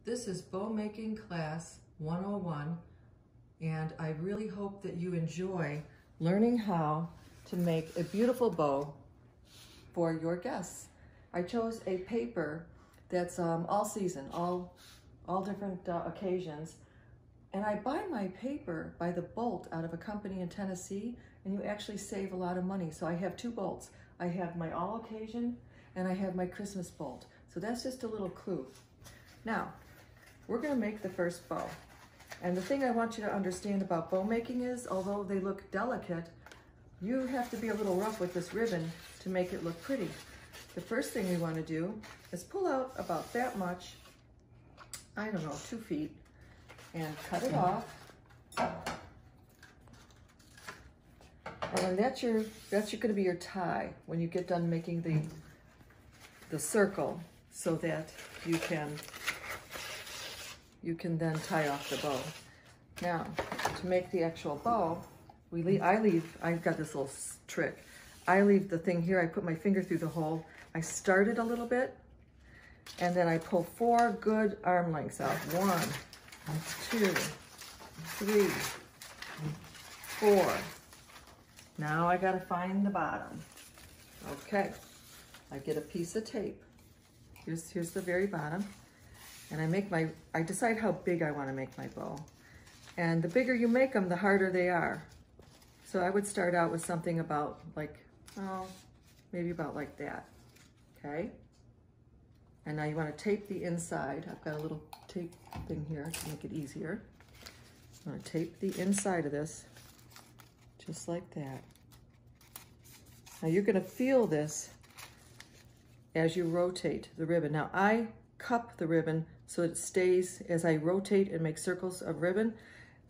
This is Bow Making Class 101, and I really hope that you enjoy learning how to make a beautiful bow for your guests. I chose a paper that's all season, all different occasions, and I buy my paper by the bolt out of a company in Tennessee, and you actually save a lot of money. So I have two bolts. I have my all occasion and I have my Christmas bolt. So that's just a little clue. Now, we're gonna make the first bow. And the thing I want you to understand about bow making is, although they look delicate, you have to be a little rough with this ribbon to make it look pretty. The first thing we wanna do is pull out about that much, I don't know, 2 feet, and cut it off. And then that's gonna be your tie when you get done making the circle, so that you can then tie off the bow. Now, to make the actual bow, I've got this little trick. I leave the thing here, I put my finger through the hole, I start it a little bit, and then I pull 4 good arm lengths out. 1, 2, 3, 4. Now I gotta find the bottom. Okay, I get a piece of tape. Here's the very bottom. And I decide how big I want to make my bow. And the bigger you make them, the harder they are. So I would start out with something about maybe about like that, okay? And now you want to tape the inside. I've got a little tape thing here to make it easier. I'm going to tape the inside of this, just like that. Now you're going to feel this as you rotate the ribbon. Now I cup the ribbon so that it stays, as I rotate and make circles of ribbon,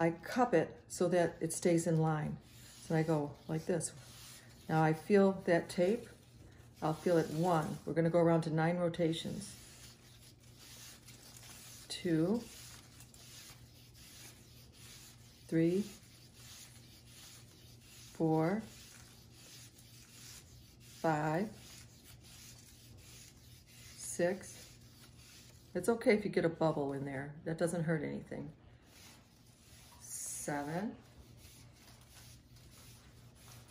I cup it so that it stays in line. So I go like this. Now I feel that tape, I'll feel it 1. We're gonna go around to 9 rotations. 2, 3, 4, 5, 6. It's okay if you get a bubble in there. That doesn't hurt anything. 7,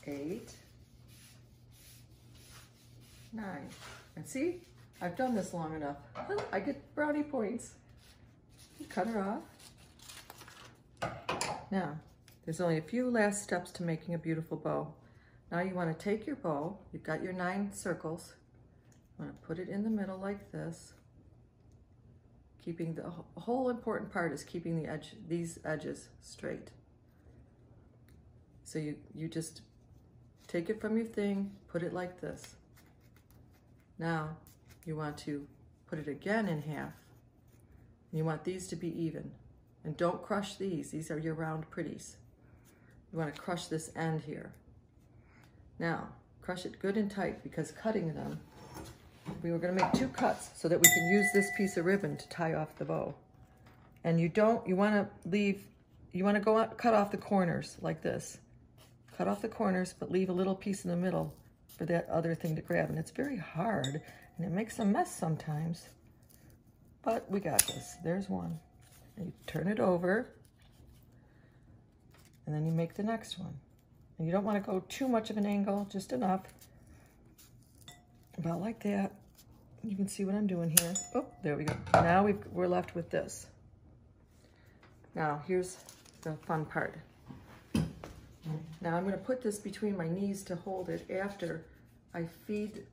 8, 9. And see, I've done this long enough. I get brownie points. Cut her off. Now, there's only a few last steps to making a beautiful bow. Now you want to take your bow, you've got your 9 circles, you want to put it in the middle like this. Keeping the whole important part is keeping these edges straight. So you just take it from your thing, put it like this. Now you want to put it again in half. You want these to be even. And don't crush these. These are your round pretties. You want to crush this end here. Now, crush it good and tight, because cutting them, we were going to make 2 cuts so that we can use this piece of ribbon to tie off the bow. And you want to cut off the corners like this. Cut off the corners, but leave a little piece in the middle for that other thing to grab. And it's very hard, and it makes a mess sometimes. But we got this. There's one. And you turn it over, and then you make the next one. And you don't want to go too much of an angle, just enough. About like that. You can see what I'm doing here. Oh, there we go. Now we're left with this. Now here's the fun part. Now I'm going to put this between my knees to hold it after I feed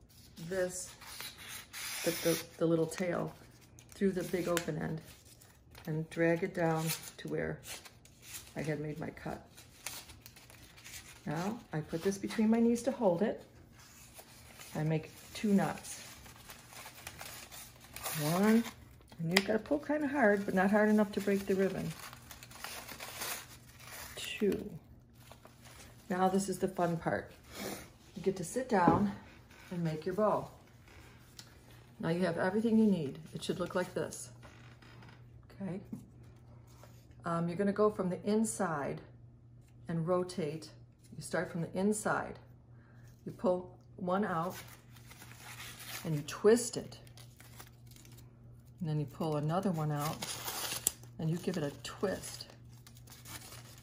this, the little tail, through the big open end and drag it down to where I had made my cut. Now I put this between my knees to hold it. I make 2 knots. 1, and you've got to pull kind of hard, but not hard enough to break the ribbon. 2. Now this is the fun part. You get to sit down and make your bow. Now you have everything you need. It should look like this. Okay. You're going to go from the inside and rotate. You start from the inside. You pull one out and you twist it. And then you pull another one out and you give it a twist.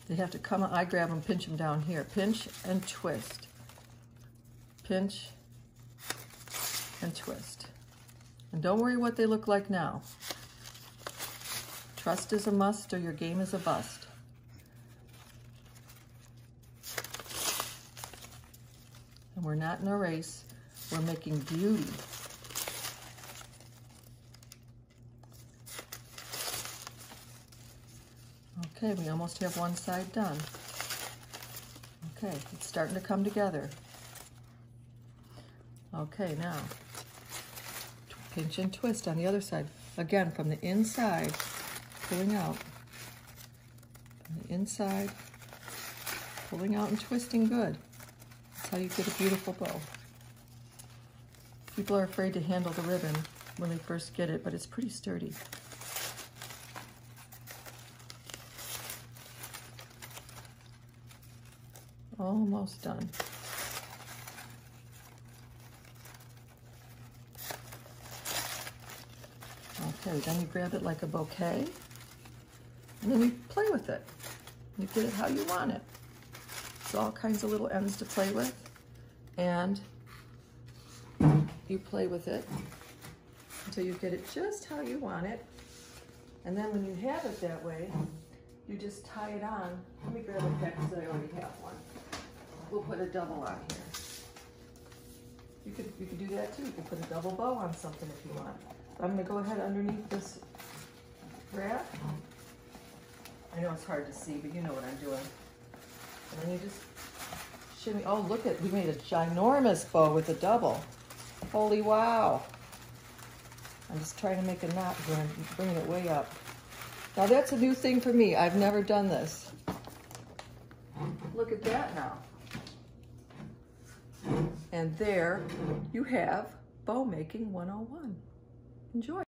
They have to come, I grab them, pinch them down here. Pinch and twist. Pinch and twist. And don't worry what they look like now. Trust is a must or your game is a bust. And we're not in a race, we're making beauty. Okay, we almost have one side done. Okay, it's starting to come together. Okay, now, pinch and twist on the other side. Again, from the inside, pulling out. From the inside, pulling out and twisting good. That's how you get a beautiful bow. People are afraid to handle the ribbon when they first get it, but it's pretty sturdy. Almost done. Okay, then you grab it like a bouquet, and then you play with it. You get it how you want it. There's all kinds of little ends to play with, and you play with it until you get it just how you want it. And then when you have it that way, you just tie it on. Let me grab a pack because I already have one. We'll put a double on here. You could do that too. You could put a double bow on something if you want. I'm going to go ahead underneath this wrap. I know it's hard to see, but you know what I'm doing. And then you just shimmy. Oh, look at, we made a ginormous bow with a double. Holy wow. I'm just trying to make a knot here and bringing it way up. Now that's a new thing for me. I've never done this. Look at that now. And there you have bow making 101. Enjoy.